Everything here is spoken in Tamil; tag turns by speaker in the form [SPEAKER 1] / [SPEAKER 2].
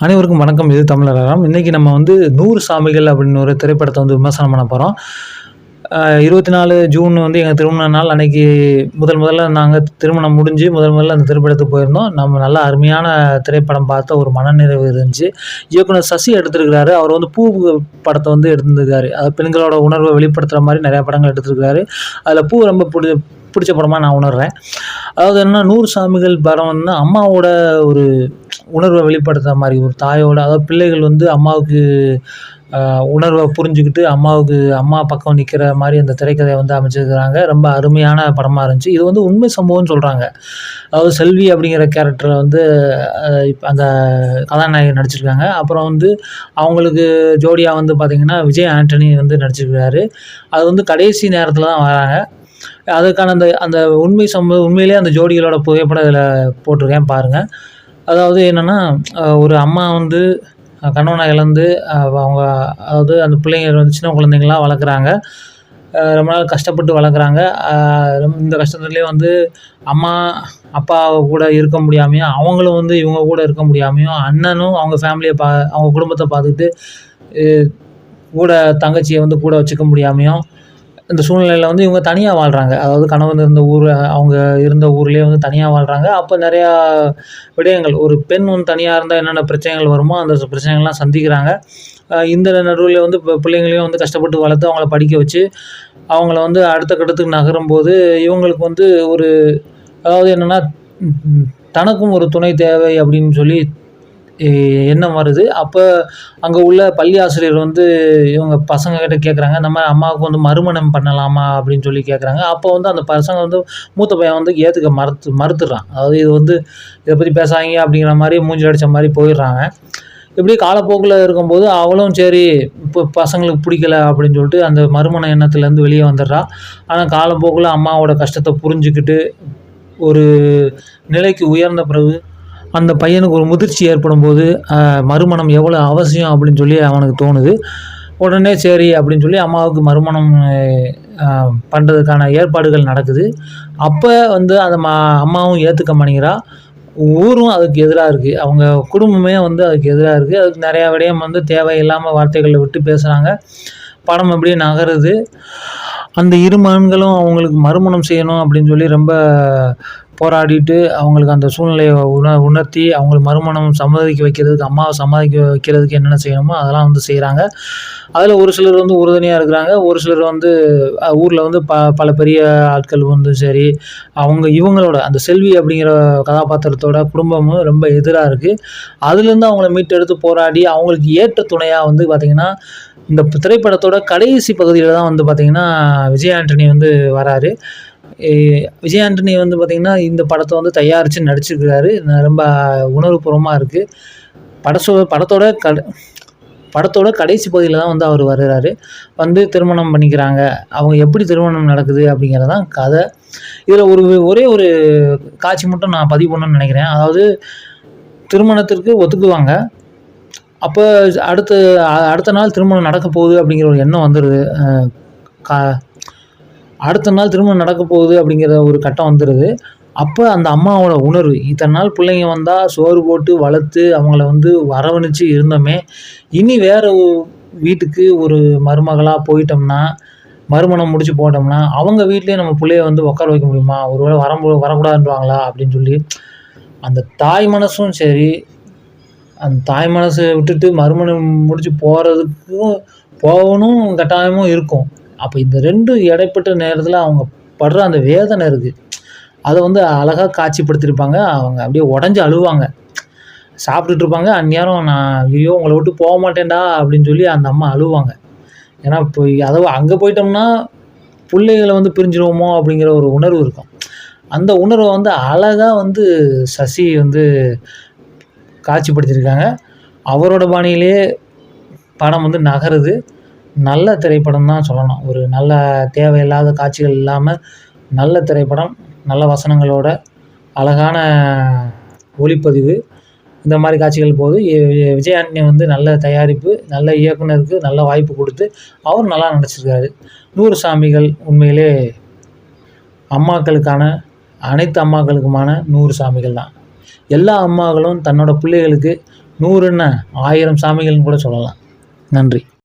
[SPEAKER 1] அனைவருக்கும் வணக்கம். இது தமிழராம். இன்னைக்கு நம்ம வந்து 100 சாமிகள் அப்படின்னு ஒரு திரைப்படத்தை வந்து விமர்சனம் பண்ண போகிறோம். 24 ஜூன் வந்து எங்கள் திருமண நாள். அன்னைக்கு முதல்ல நாங்கள் திருமணம் முடிஞ்சு முதல்ல அந்த திரைப்படத்துக்கு போயிருந்தோம். நம்ம நல்லா அருமையான திரைப்படம் பார்த்த ஒரு மனநிறைவு இருந்துச்சு. இயக்குனர் சசி எடுத்திருக்கிறாரு. அவர் வந்து பூ படத்தை வந்து எடுத்திருக்காரு. அது பெண்களோட உணர்வை வெளிப்படுத்துகிற மாதிரி நிறையா படங்கள் எடுத்திருக்கிறாரு. அதில் பூ ரொம்ப பிடிச்ச படமாக நான் உணர்றேன். அதாவது என்னன்னா 100 சாமிகள் படம் வந்து அம்மாவோட ஒரு உணர்வை வெளிப்படுத்துகிற மாதிரி, ஒரு தாயோட, அதாவது பிள்ளைகள் வந்து அம்மாவுக்கு உணர்வை புரிஞ்சுக்கிட்டு அம்மா பக்கம் நிற்கிற மாதிரி அந்த திரைக்கதையை வந்து அமைச்சிருக்கிறாங்க. ரொம்ப அருமையான படமாக இருந்துச்சு. இது வந்து உண்மை சம்பவம்னு சொல்கிறாங்க. அதாவது செல்வி அப்படிங்கிற கேரக்டரை வந்து இப்போ அந்த கதாநாயகர் நடிச்சிருக்காங்க. அப்புறம் வந்து அவங்களுக்கு ஜோடியாக வந்து பார்த்திங்கன்னா விஜய் ஆண்டனி வந்து நடிச்சிருக்கிறாரு. அது வந்து கடைசி நேரத்தில் தான் வராங்க. அதுக்கான அந்த உண்மையிலேயே அந்த ஜோடிகளோட புகைப்படம் இதில் போட்டிருக்கேன் பாருங்கள். அதாவது என்னென்னா, ஒரு அம்மா வந்து கணவனை இழந்து அவங்க, அதாவது அந்த பிள்ளைங்க வந்து சின்ன குழந்தைங்களாம் வளர்க்குறாங்க. ரொம்ப நாள் கஷ்டப்பட்டு வளர்க்குறாங்க. இந்த கஷ்டத்துலேயே வந்து அம்மா அப்பா கூட இருக்க முடியாமையும், அவங்களும் வந்து இவங்க கூட இருக்க முடியாமையும், அண்ணனும் அவங்க ஃபேமிலியை அவங்க குடும்பத்தை பார்த்துக்கிட்டு கூட தங்கச்சியை வந்து கூட வச்சுக்க முடியாமையும், இந்த சூழ்நிலையில் வந்து இவங்க தனியாக வாழ்கிறாங்க. அதாவது கணவன் அவங்க இருந்த ஊர்லேயே வந்து தனியாக வாழ்கிறாங்க. அப்போ நிறையா விடயங்கள், ஒரு பெண் வந்து தனியாக இருந்தால் என்னென்ன பிரச்சனைகள் வருமோ அந்த பிரச்சனைகள்லாம் சந்திக்கிறாங்க. இந்த நடுவில் வந்து இப்போ பிள்ளைங்களையும் வந்து கஷ்டப்பட்டு வளர்த்து அவங்கள படிக்க வச்சு அவங்கள வந்து அடுத்த கட்டத்துக்கு நகரும்போது இவங்களுக்கு வந்து ஒரு, அதாவது என்னென்னா, தனக்கும் ஒரு துணை தேவை அப்படின்னு சொல்லி எண்ணம் வருது. அப்போ அங்கே உள்ள பள்ளி ஆசிரியர் வந்து இவங்க பசங்கக்கிட்ட கேட்குறாங்க, இந்த மாதிரி அம்மாவுக்கு வந்து மறுமணம் பண்ணலாமா அப்படின்னு சொல்லி கேட்குறாங்க. அப்போ வந்து அந்த பசங்க வந்து மூத்த பையன் வந்து ஏற்றுக்க மறுத்துடுறான். அதாவது இது வந்து இதை பற்றி பேசாதீங்க அப்படிங்கிற மாதிரி மூஞ்சி அடித்த மாதிரி போயிடுறாங்க. இப்படி காலப்போக்கில் இருக்கும்போது அவளும் சரி, இப்போ பசங்களுக்கு பிடிக்கல அப்படின்னு சொல்லிட்டு அந்த மறுமண எண்ணத்துலேருந்து வெளியே வந்துடுறா. ஆனால் காலப்போக்கில் அம்மாவோட கஷ்டத்தை புரிஞ்சுக்கிட்டு ஒரு நிலைக்கு உயர்ந்த பிறகு அந்த பையனுக்கு ஒரு முதிர்ச்சி ஏற்படும்போது மறுமணம் எவ்வளோ அவசியம் அப்படின்னு சொல்லி அவனுக்கு தோணுது. உடனே சரி அப்படின்னு சொல்லி அம்மாவுக்கு மறுமணம் பண்ணுறதுக்கான ஏற்பாடுகள் நடக்குது. அப்போ வந்து அந்த அம்மாவும் ஏற்றுக்க மாட்டேங்கிறா. ஊரும் அதுக்கு எதிராக இருக்குது. அவங்க குடும்பமே வந்து அதுக்கு எதிராக இருக்குது. அதுக்கு நிறையா விடயம் வந்து தேவையில்லாமல் வார்த்தைகளை விட்டு பேசுகிறாங்க. படம் அப்படியே நகருது. அந்த இரு மகன்களும் அவங்களுக்கு மறுமணம் செய்யணும் அப்படின்னு சொல்லி ரொம்ப போராடிட்டு அவங்களுக்கு அந்த சூழ்நிலையை உணர்த்தி அவங்களுக்கு மறுமணம் சம்மதிக்க வைக்கிறதுக்கு, அம்மாவை சம்மதிக்க வைக்கிறதுக்கு என்னென்ன செய்யணுமோ அதெல்லாம் வந்து செய்கிறாங்க. அதில் ஒரு சிலர் வந்து உறுதுணையாக இருக்கிறாங்க. ஒரு சிலர் வந்து ஊரில் வந்து பல பெரிய ஆட்கள் வந்து சரி, இவங்களோட அந்த செல்வி அப்படிங்கிற கதாபாத்திரத்தோட குடும்பமும் ரொம்ப எதிராக இருக்குது. அதுலேருந்து அவங்கள மீட்டெடுத்து போராடி அவங்களுக்கு ஏற்ற துணையாக வந்து பார்த்திங்கன்னா இந்த திரைப்படத்தோட கடைசி பகுதியில் தான் வந்து பார்த்திங்கன்னா விஜய் ஆண்டனி வந்து வராரு. விஜய் ஆண்டனி வந்து பார்த்திங்கன்னா இந்த படத்தை வந்து தயாரித்து நடிச்சிருக்கிறாரு. ரொம்ப உணர்வுபூர்வமாக இருக்குது. படத்தோட கடைசி பகுதியில் தான் வந்து அவர் வர்றாரு. வந்து திருமணம் பண்ணிக்கிறாங்க. அவங்க எப்படி திருமணம் நடக்குது அப்படிங்கிறது தான் கதை. இதில் ஒரே ஒரு காட்சி மட்டும் நான் பதிவு பண்ணணும்னு நினைக்கிறேன். அதாவது திருமணத்திற்கு ஒத்துக்குவாங்க. அப்போ அடுத்த நாள் திருமணம் நடக்க போகுது அப்படிங்கிற ஒரு எண்ணம் வந்துடுது. அடுத்த நாள் திருமணம் நடக்க போகுது அப்படிங்கிற ஒரு கட்டம் வந்துடுது. அப்போ அந்த அம்மாவோட உணர்வு, இத்தனை நாள் பிள்ளைங்க வந்தால் சோறு போட்டு வளர்த்து அவங்கள வந்து அரவணைச்சு இருந்தோமே, இனி வேறு வீட்டுக்கு ஒரு மருமகளாக போயிட்டோம்னா, மறுமணம் முடிச்சு போட்டோம்னா அவங்க வீட்லேயே நம்ம பிள்ளைய வந்து உட்கார வைக்க முடியுமா? ஒருவேளை வரக்கூடாதுன்றாங்களா அப்படின்னு சொல்லி அந்த தாய் மனசும் சரி, அந்த தாய் மனசை விட்டுட்டு மறுமணம் முடிச்சு போகணும் கட்டாயமும் இருக்கும். அப்போ இந்த 2 இடைப்பட்ட நேரத்தில் அவங்க படுற அந்த வேதனை இருக்குது. அதை வந்து அழகாக காட்சிப்படுத்தியிருப்பாங்க. அவங்க அப்படியே உடஞ்சி அழுவாங்க. சாப்பிட்டுட்டு இருப்பாங்க. அந்நேரம் நான் ஐயோ உங்களை விட்டு போக மாட்டேன்டா அப்படின்னு சொல்லி அந்த அம்மா அழுவாங்க. ஏன்னா இப்போ அங்கே போயிட்டோம்னா பிள்ளைகளை வந்து பிரிஞ்சிருவோமோ அப்படிங்கிற ஒரு உணர்வு இருக்கும். அந்த உணர்வை வந்து அழகாக வந்து சசி வந்து காட்சிப்படுத்தியிருக்காங்க. அவரோட பாணியிலே படம் வந்து நகருது. நல்ல திரைப்படம் தான் சொல்லணும். ஒரு நல்ல தேவையில்லாத காட்சிகள் இல்லாமல் நல்ல திரைப்படம், நல்ல வசனங்களோட, அழகான ஒளிப்பதிவு, இந்த மாதிரி காட்சிகள் போது விஜய் ஆண்டனி வந்து நல்ல தயாரிப்பு, நல்ல இயக்குனருக்கு நல்ல வாய்ப்பு கொடுத்து அவர் நல்லா நடிச்சிருக்காரு. 100 சாமிகள் உண்மையிலே அனைத்து அம்மாக்களுக்குமான 100 சாமிகள் தான். எல்லா அம்மாக்களும் தன்னோட பிள்ளைகளுக்கு 100 என்ன 1000 சாமிகள்னு கூட சொல்லலாம். நன்றி.